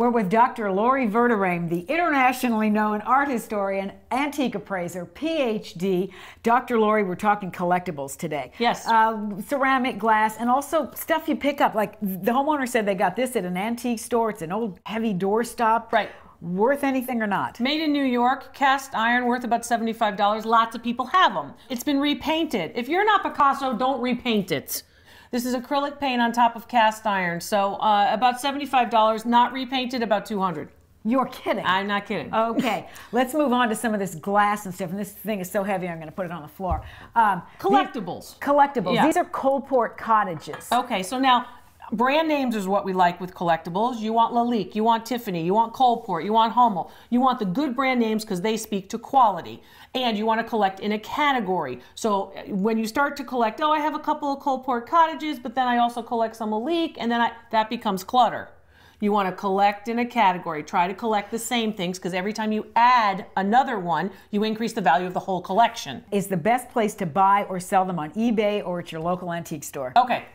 We're with Dr. Lori Verderame, the internationally known art historian, antique appraiser, PhD. Dr. Lori, we're talking collectibles today. Yes. Ceramic, glass, and also stuff you pick up. Like the homeowner said they got this at an antique store. It's an old heavy doorstop. Right. Worth anything or not? Made in New York, cast iron, worth about $75. Lots of people have them. It's been repainted. If you're not Picasso, don't repaint it. This is acrylic paint on top of cast iron, so about $75, not repainted, about $200. You're kidding. I'm not kidding. Okay, let's move on to some of this glass and stuff. And this thing is so heavy, I'm going to put it on the floor. Collectibles. Collectibles. Yeah. These are Coalport cottages. Okay, so now brand names is what we like with collectibles. You want Lalique, you want Tiffany, you want Coalport, you want Hummel. You want the good brand names because they speak to quality. And you want to collect in a category. So when you start to collect, oh, I have a couple of Coalport cottages, but then I also collect some Lalique, and then that becomes clutter. You want to collect in a category. Try to collect the same things because every time you add another one, you increase the value of the whole collection. Is the best place to buy or sell them on eBay or at your local antique store? Okay.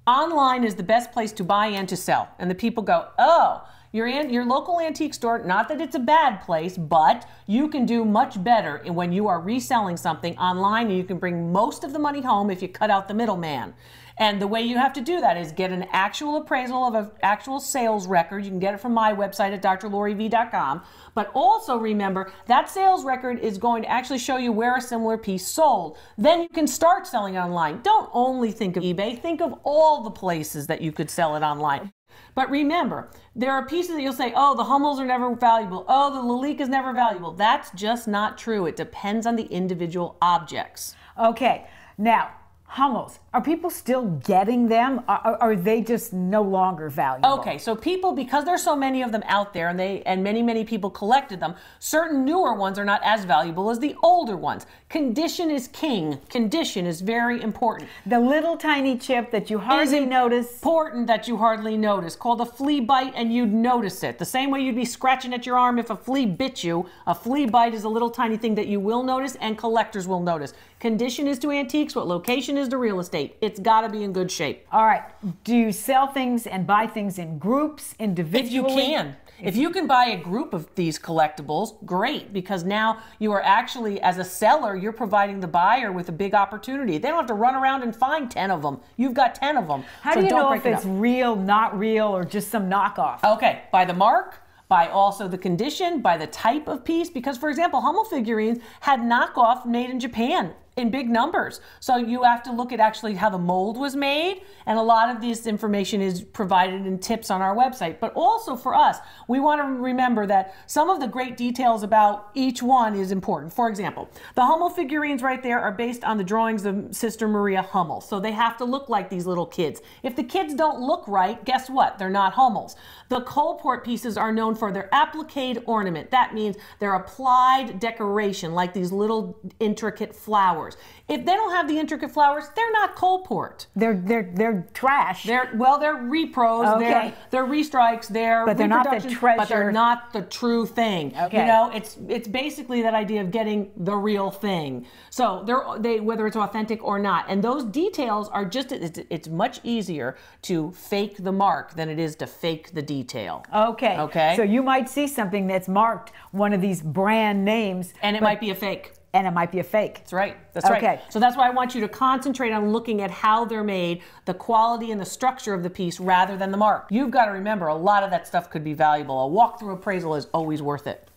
Online is the best place to buy and to sell. And the people go, oh, your local antique store, not that it's a bad place, but you can do much better when you are reselling something online, and you can bring most of the money home if you cut out the middleman. And the way you have to do that is get an actual appraisal of an actual sales record. You can get it from my website at drloriv.com. But also remember, that sales record is going to actually show you where a similar piece sold. Then you can start selling it online. Don't only think of eBay. Think of all the places that you could sell it online. But remember, there are pieces that you'll say, oh, the Hummels are never valuable. Oh, the Lalique is never valuable. That's just not true. It depends on the individual objects. Okay, now, Hummels, are people still getting them? Are they just no longer valuable? Okay, so people, because there's so many of them out there and many people collected them, certain newer ones are not as valuable as the older ones. Condition is king. Condition is very important. The little tiny chip that you hardly notice. Important that you hardly notice. Called a flea bite, and you'd notice it. The same way you'd be scratching at your arm if a flea bit you. A flea bite is a little tiny thing that you will notice and collectors will notice. Condition is to antiques what location is to real estate. It's got to be in good shape. All right. Do you sell things and buy things in groups, individually? If you can. If you can buy a group of these collectibles, great, because now you are actually, as a seller, you're providing the buyer with a big opportunity. They don't have to run around and find 10 of them. You've got 10 of them. How do you know if it's real, not real, or just some knockoff? Okay, by the mark, by also the condition, by the type of piece, because, for example, Hummel figurines had knockoff made in Japan in big numbers. So you have to look at actually how the mold was made, and a lot of this information is provided in tips on our website. But also for us, we want to remember that some of the great details about each one is important. For example, the Hummel figurines right there are based on the drawings of Sister Maria Hummel. So they have to look like these little kids. If the kids don't look right, guess what? They're not Hummels. The Coalport pieces are known for their appliqué ornament. That means they're applied decoration, like these little intricate flowers. If they don't have the intricate flowers, they're not Coalport. They're trash. They're repros. Okay. They're restrikes. But they're not the treasure. But they're not the true thing. Okay. You know, it's basically that idea of getting the real thing. So they whether it's authentic or not, and those details are just it's much easier to fake the mark than it is to fake the detail. Okay. Okay. So you might see something that's marked one of these brand names, and it might be a fake. And it might be a fake. That's right. That's right. Okay. So that's why I want you to concentrate on looking at how they're made, the quality and the structure of the piece rather than the mark. You've got to remember, a lot of that stuff could be valuable. A walkthrough appraisal is always worth it.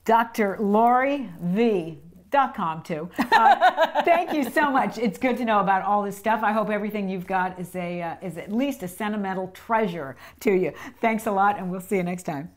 drloriv.com too. Thank you so much. It's good to know about all this stuff. I hope everything you've got is at least a sentimental treasure to you. Thanks a lot, and we'll see you next time.